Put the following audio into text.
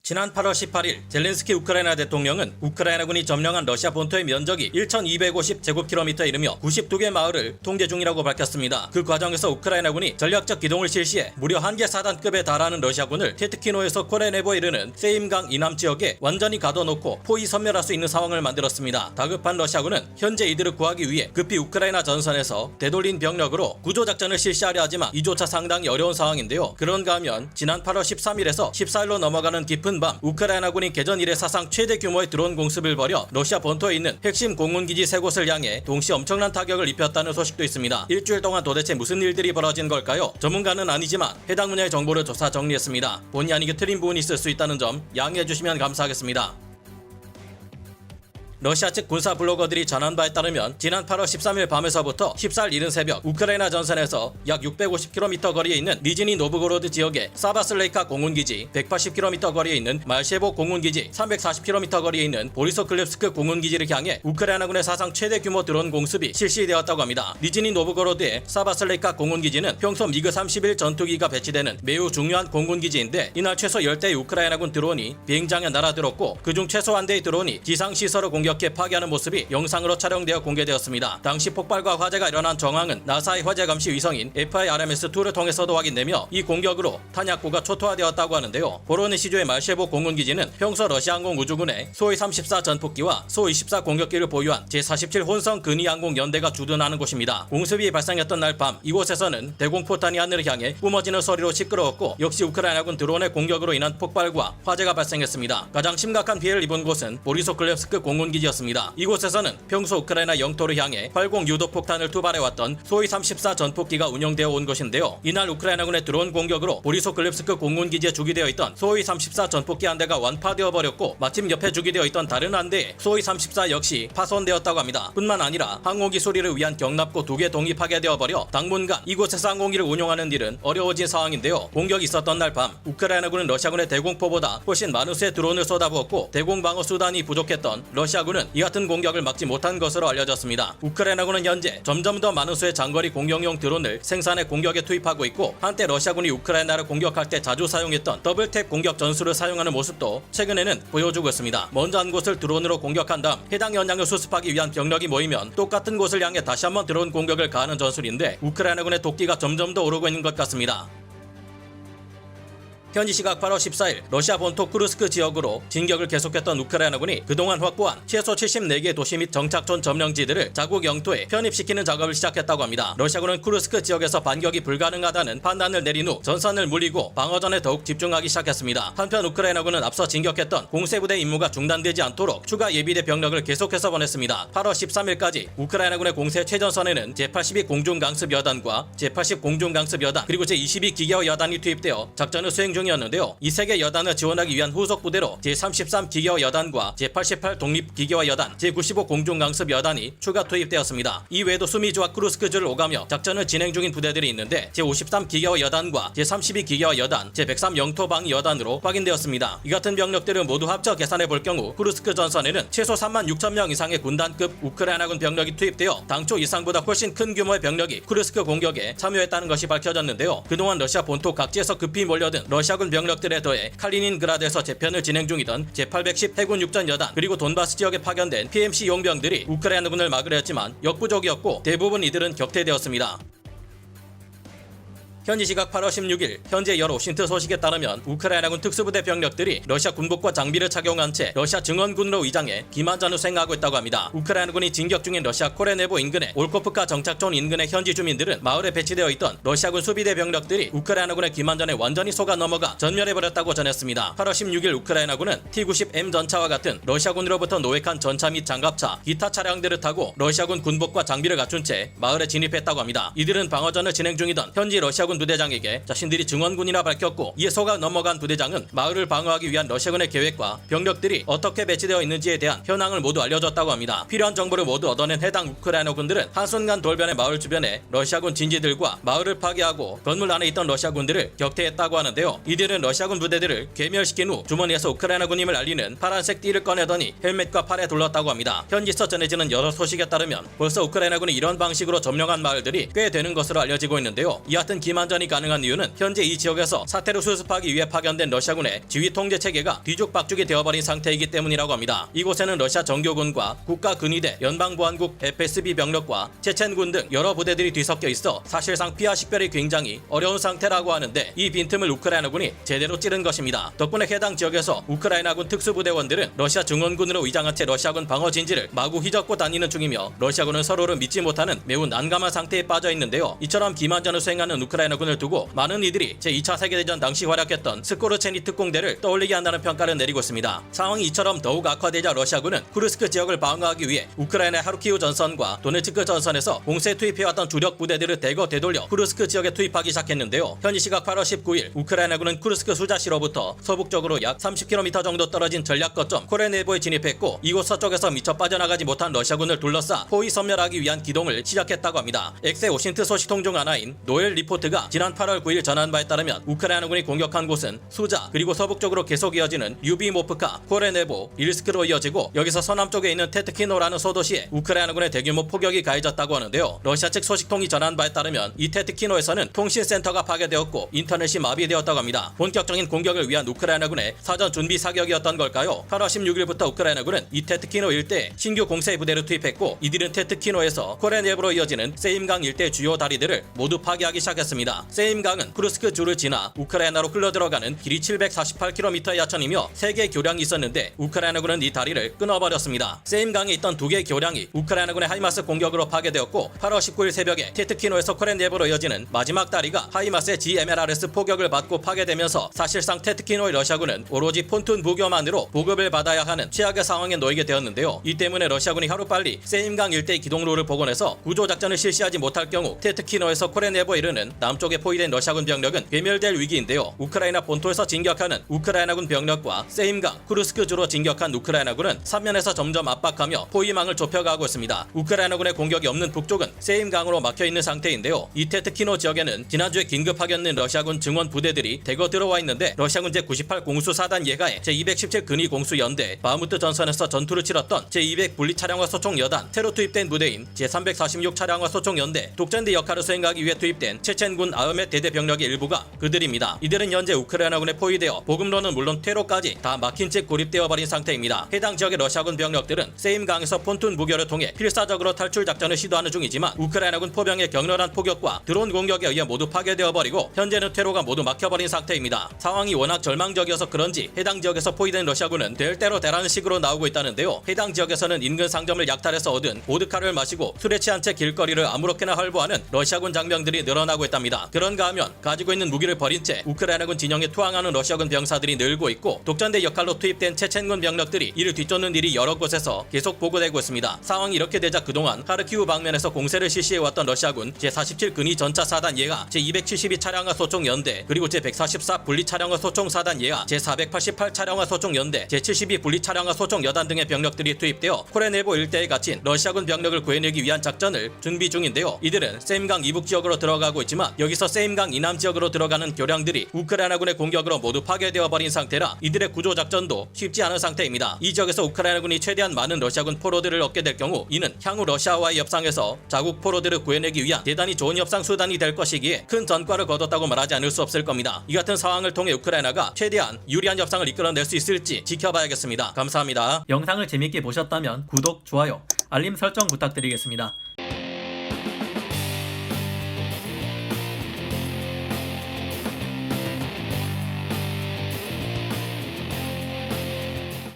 지난 8월 18일 젤렌스키 우크라이나 대통령은 우크라이나군이 점령한 러시아 본토의 면적이 1250제곱킬로미터에 이르며 92개 마을을 통제 중이라고 밝혔습니다. 그 과정에서 우크라이나군이 전략적 기동을 실시해 무려 한개 사단급에 달하는 러시아군을 테트키노에서 코레네보에 이르는 세임강 이남 지역에 완전히 가둬놓고 포위 섬멸할 수 있는 상황을 만들었습니다. 다급한 러시아군은 현재 이들을 구하기 위해 급히 우크라이나 전선에서 되돌린 병력으로 구조작전을 실시하려 하지만 이조차 상당히 어려운 상황인데요. 그런가 하면 지난 8월 13일에서 14일로 넘어가는 깊은 밤 우크라이나군이 개전 이래 사상 최대 규모의 드론 공습을 벌여 러시아 본토에 있는 핵심 공군기지 3곳을 향해 동시에 엄청난 타격을 입혔다는 소식도 있습니다. 일주일 동안 도대체 무슨 일들이 벌어진 걸까요? 전문가는 아니지만 해당 분야의 정보를 조사 정리했습니다. 본의 아니게 틀린 부분이 있을 수 있다는 점 양해해 주시면 감사하겠습니다. 러시아 측 군사 블로거들이 전한 바에 따르면 지난 8월 13일 밤에서부터 14일 이른 새벽 우크라이나 전선에서 약 650km 거리에 있는 니즈니 노브고로드 지역의 사바슬레이카 공군기지, 180km 거리에 있는 말셰보 공군기지, 340km 거리에 있는 보리소클립스크 공군기지를 향해 우크라이나군의 사상 최대 규모 드론 공습이 실시되었다고 합니다. 니즈니 노브고로드의 사바슬레이카 공군기지는 평소 미그 31 전투기가 배치되는 매우 중요한 공군기지인데 이날 최소 10대의 우크라이나군 드론이 비행장에 날아들었고 그중 최소 한 대의 드론이 지상시설을 공격해 파괴하는 모습이 영상으로 촬영되어 공개되었습니다. 당시 폭발과 화재가 일어난 정황은 나사의 화재 감시 위성인 FIRMS-2를 통해서도 확인되며 이 공격으로 탄약고가 초토화되었다고 하는데요. 보로네시주의 말셰보 공군기지는 평소 러시아 항공우주군의 소위-34 전폭기와 소위-24 공격기를 보유한 제47 혼성 근위항공 연대가 주둔하는 곳입니다. 공습이 발생했던 날 밤 이곳에서는 대공포탄이 하늘을 향해 뿜어지는 소리로 시끄러웠고 역시 우크라이나군 드론의 공격으로 인한 폭발과 화재가 발생했습니다. 가장 심각한 피해를 입은 곳은 보리소클랩스크 공군기지였습니다. 이곳에서는 평소 우크라이나 영토를 향해 활공 유도 폭탄을 투발해왔던 소위-34 전폭기가 운영되어 온 것인데요. 이날 우크라이나군의 드론 공격으로 보리소클립스크 공군기지에 주기되어 있던 소위-34 전폭기 한 대가 완파되어 버렸고 마침 옆에 주기되어 있던 다른 한 대의 소위-34 역시 파손되었다고 합니다. 뿐만 아니라 항공기 수리를 위한 경납고 2개 동이 파괴되어 버려 당분간 이곳에서 항공기를 운용하는 일은 어려워진 상황인데요. 공격이 있었던 날 밤 우크라이나군은 러시아군의 대공포보다 훨씬 많은 수의 드론을 쏟아부었고 대공방어 수단이 부족했던 러시아군은 이 같은 공격을 막지 못한 것으로 알려졌습니다. 우크라이나군은 현재 점점 더 많은 수의 장거리 공격용 드론을 생산해 공격에 투입하고 있고 한때 러시아군이 우크라이나를 공격할 때 자주 사용했던 더블탭 공격 전술을 사용하는 모습도 최근에는 보여주고 있습니다. 먼저 한 곳을 드론으로 공격한 다음 해당 현장을 수습하기 위한 병력이 모이면 똑같은 곳을 향해 다시 한번 드론 공격을 가하는 전술인데 우크라이나군의 도끼가 점점 더 오르고 있는 것 같습니다. 현지 시각 8월 14일 러시아 본토 쿠르스크 지역으로 진격을 계속했던 우크라이나군이 그동안 확보한 최소 74개의 도시 및 정착촌 점령지들을 자국 영토에 편입시키는 작업을 시작했다고 합니다. 러시아군은 쿠르스크 지역에서 반격이 불가능하다는 판단을 내린 후 전선을 물리고 방어전에 더욱 집중하기 시작했습니다. 한편 우크라이나군은 앞서 진격했던 공세부대 임무가 중단되지 않도록 추가 예비대 병력을 계속해서 보냈습니다. 8월 13일까지 우크라이나군의 공세 최전선에는 제82 공중강습여단과 제80 공중강습여단 그리고 제22 기계화 여단이 투입되어 작전을 수행 중이었는데요. 이 세 개 여단을 지원하기 위한 후속 부대로 제33 기계화 여단과 제88 독립 기계화 여단, 제95 공중강습 여단이 추가 투입되었습니다. 이 외에도 수미주와 크루스크주를 오가며 작전을 진행 중인 부대들이 있는데 제53 기계화 여단과 제32 기계화 여단, 제103 영토방위 여단으로 확인되었습니다. 이 같은 병력들을 모두 합쳐 계산해 볼 경우 쿠르스크 전선에는 최소 36,000명 이상의 군단급 우크라이나군 병력이 투입되어 당초 예상보다 훨씬 큰 규모의 병력이 쿠르스크 공격에 참여했다는 것이 밝혀졌는데요. 그동안 러시아 본토 각지에서 급히 몰려든 러시아군 병력들에 더해 칼리닌그라드에서 재편을 진행 중이던 제810 해군 육전 여단 그리고 돈바스 지역에 파견된 PMC 용병들이 우크라이나군을 막으려 했지만 역부족이었고 대부분 이들은 격퇴되었습니다. 현지 시각 8월 16일 현재 여러 오신트 소식에 따르면 우크라이나군 특수부대 병력들이 러시아 군복과 장비를 착용한 채 러시아 증원군으로 위장해 기만전을 수행하고 있다고 합니다. 우크라이나군이 진격 중인 러시아 코레네보 인근의 올코프카 정착촌 인근의 현지 주민들은 마을에 배치되어 있던 러시아군 수비대 병력들이 우크라이나군의 기만전에 완전히 속아 넘어가 전멸해버렸다고 전했습니다. 8월 16일 우크라이나군은 T-90M 전차와 같은 러시아군으로부터 노획한 전차 및 장갑차, 기타 차량들을 타고 러시아군 군복과 장비를 갖춘 채 마을에 진입했다고 합니다. 이들은 방어전을 진행 중이던 현지 러시아군 부대장에게 자신들이 증원군이라 밝혔고 이에 속아 넘어간 부대장은 마을을 방어하기 위한 러시아군의 계획과 병력들이 어떻게 배치되어 있는지에 대한 현황을 모두 알려줬다고 합니다. 필요한 정보를 모두 얻어낸 해당 우크라이나군들은 한순간 돌변해 마을 주변에 러시아군 진지들과 마을을 파괴하고 건물 안에 있던 러시아군들을 격퇴했다고 하는데요. 이들은 러시아군 부대들을 괴멸시킨 후 주머니에서 우크라이나군임을 알리는 파란색 띠를 꺼내더니 헬멧과 팔에 둘렀다고 합니다. 현지서 전해지는 여러 소식에 따르면 벌써 우크라이나군이 이런 방식으로 점령한 마을들이 꽤 되는 것으로 알려지고 있는데요. 이 같은 기만 선전이 가능한 이유는 현재 이 지역에서 사태를 수습하기 위해 파견된 러시아군의 지휘 통제 체계가 뒤죽박죽이 되어버린 상태이기 때문이라고 합니다. 이곳에는 러시아 정교군과 국가근위대, 연방보안국, FSB 병력과 체첸군 등 여러 부대들이 뒤섞여 있어 사실상 피하 식별이 굉장히 어려운 상태라고 하는데, 이 빈틈을 우크라이나군이 제대로 찌른 것입니다. 덕분에 해당 지역에서 우크라이나군 특수부대원들은 러시아 증원군으로 위장한 채 러시아군 방어 진지를 마구 휘젓고 다니는 중이며, 러시아군은 서로를 믿지 못하는 매우 난감한 상태에 빠져 있는데요. 이처럼 기만전을 수행하는 우크라이나군을 두고 많은 이들이 제2차 세계대전 당시 활약했던 스코르체니 특공대를 떠올리게 한다는 평가를 내리고 있습니다. 상황이 이처럼 더욱 악화되자 러시아군은 쿠르스크 지역을 방어하기 위해 우크라이나 하르키우 전선과 도네츠크 전선에서 공세 투입해왔던 주력 부대들을 대거 되돌려 쿠르스크 지역에 투입하기 시작했는데요. 현지 시각 8월 19일 우크라이나군은 쿠르스크 수자시로부터 서북쪽으로 약 30km 정도 떨어진 전략 거점 코레네보에 진입했고, 이곳 서쪽에서 미처 빠져나가지 못한 러시아군을 둘러싸 포위 섬멸하기 위한 기동을 시작했다고 합니다. 엑세 오신트 소식통 중 하나인 노엘 리포트가 지난 8월 9일 전한 바에 따르면 우크라이나군이 공격한 곳은 수자, 그리고 서북쪽으로 계속 이어지는 유비모프카, 코레네보, 일스크로 이어지고, 여기서 서남쪽에 있는 테트키노라는 소도시에 우크라이나군의 대규모 포격이 가해졌다고 하는데요. 러시아 측 소식통이 전한 바에 따르면 이 테트키노에서는 통신센터가 파괴되었고 인터넷이 마비되었다고 합니다. 본격적인 공격을 위한 우크라이나군의 사전 준비 사격이었던 걸까요? 8월 16일부터 우크라이나군은 이 테트키노 일대에 신규 공세 부대를 투입했고, 이들은 테트키노에서 코레네브로 이어지는 세임강 일대 주요 다리들을 모두 파괴하기 시작했습니다. 세임강은 쿠르스크 주를 지나 우크라이나로 흘러들어가는 길이 748km의 하천이며 3개의 교량이 있었는데, 우크라이나군은 이 다리를 끊어버렸습니다. 세임강에 있던 2개의 교량이 우크라이나군의 하이마스 공격으로 파괴되었고, 8월 19일 새벽에 테트키노에서 코레네브로 이어지는 마지막 다리가 하이마스의 GMLRS 포격을 받고 파괴되면서 사실상 테트키노의 러시아군은 오로지 폰툰 부교만으로 보급을 받아야 하는 최악의 상황에 놓이게 되었는데요. 이 때문에 러시아군이 하루빨리 세임강 일대의 기동로를 복원해서 구조작전을 실시하지 못할 경우 테트키노에서 코레네보에 이르는 남쪽에 포위된 러시아군 병력은 괴멸될 위기인데요. 우크라이나 본토에서 진격하는 우크라이나군 병력과 세임강, 쿠르스크 주로 진격한 우크라이나군은 삼면에서 점점 압박하며 포위망을 좁혀가고 있습니다. 우크라이나군의 공격이 없는 북쪽은 세임강으로 막혀있는 상태인데요. 이 테트키노 지역에는 지난주에 긴급 파견된 러시아군 증원 부대들이 대거 들어와 있는데, 러시아군 제98 공수사단 예가에 제217 근위 공수연대, 바흐무트 전선에서 전투를 치렀던 제200 분리 차량화 소총 여단, 새로 투입된 부대인 제346 차량화 소총 연대, 독전대 역할을 수행하기 위해 투입된 체첸군 아흐멧 대대 병력의 일부가 그들입니다. 이들은 현재 우크라이나군에 포위되어 보급로는 물론 퇴로까지 다 막힌 채 고립되어 버린 상태입니다. 해당 지역의 러시아군 병력들은 세임강에서 폰툰 부교를 통해 필사적으로 탈출 작전을 시도하는 중이지만, 우크라이나군 포병의 격렬한 포격과 드론 공격에 의해 모두 파괴되어 버리고 현재는 퇴로가 모두 막혀버린 상태입니다. 상황이 워낙 절망적이어서 그런지 해당 지역에서 포위된 러시아군은 될 대로 되라는 식으로 나오고 있다는데요. 해당 지역에서는 인근 상점을 약탈해서 얻은 보드카를 마시고 술에 취한 채 길거리를 아무렇게나 활보하는 러시아군 장병들이 늘어나고 있답니다. 그런가 하면 가지고 있는 무기를 버린 채 우크라이나군 진영에 투항하는 러시아군 병사들이 늘고 있고, 독전대 역할로 투입된 체첸군 병력들이 이를 뒤쫓는 일이 여러 곳에서 계속 보고되고 있습니다. 상황이 이렇게 되자 그동안 하르키우 방면에서 공세를 실시해왔던 러시아군 제47 근위 전차 사단 예하, 제272 차량화 소총 연대, 그리고 제144 분리 차량화 소총 사단 예하, 제488 차량화 소총 연대, 제72 분리 차량화 소총 여단 등의 병력들이 투입되어 코레네보 일대에 갇힌 러시아군 병력을 구해내기 위한 작전을 준비 중인데요. 이들은 세임강 이북 지역으로 들어가고 있지만, 여기서 세임강 이남 지역으로 들어가는 교량들이 우크라이나군의 공격으로 모두 파괴되어 버린 상태라 이들의 구조 작전도 쉽지 않은 상태입니다. 이 지역에서 우크라이나군이 최대한 많은 러시아군 포로들을 얻게 될 경우, 이는 향후 러시아와의 협상에서 자국 포로들을 구해내기 위한 대단히 좋은 협상 수단이 될 것이기에 큰 전과를 거뒀다고 말하지 않을 수 없을 겁니다. 이 같은 상황을 통해 우크라이나가 최대한 유리한 협상을 이끌어낼 수 있을지 지켜봐야겠습니다. 감사합니다. 영상을 재밌게 보셨다면 구독, 좋아요, 알림 설정 부탁드리겠습니다.